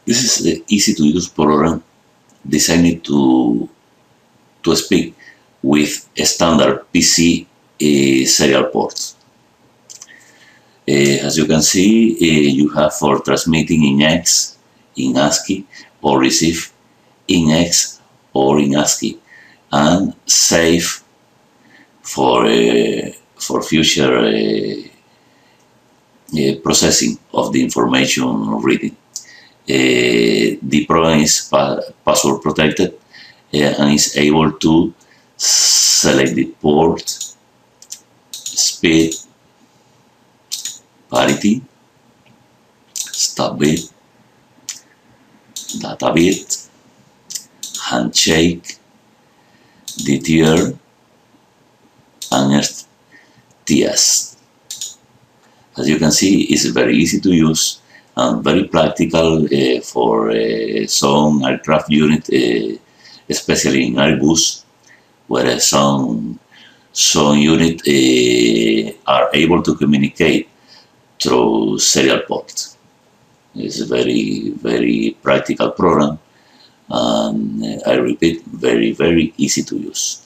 This is an easy-to-use program designed to speak with standard PC serial ports. As you can see, you have for transmitting in X, in ASCII, or receive in X or in ASCII, and save for future processing of the information reading. The program is password protected and is able to select the port, speed, parity, stop bit, data bit, handshake, DTR, and STS. As you can see, it's very easy to use and very practical for some aircraft unit, especially in Airbus, where some units are able to communicate through serial ports. It's a very, very practical program, and I repeat, very, very easy to use.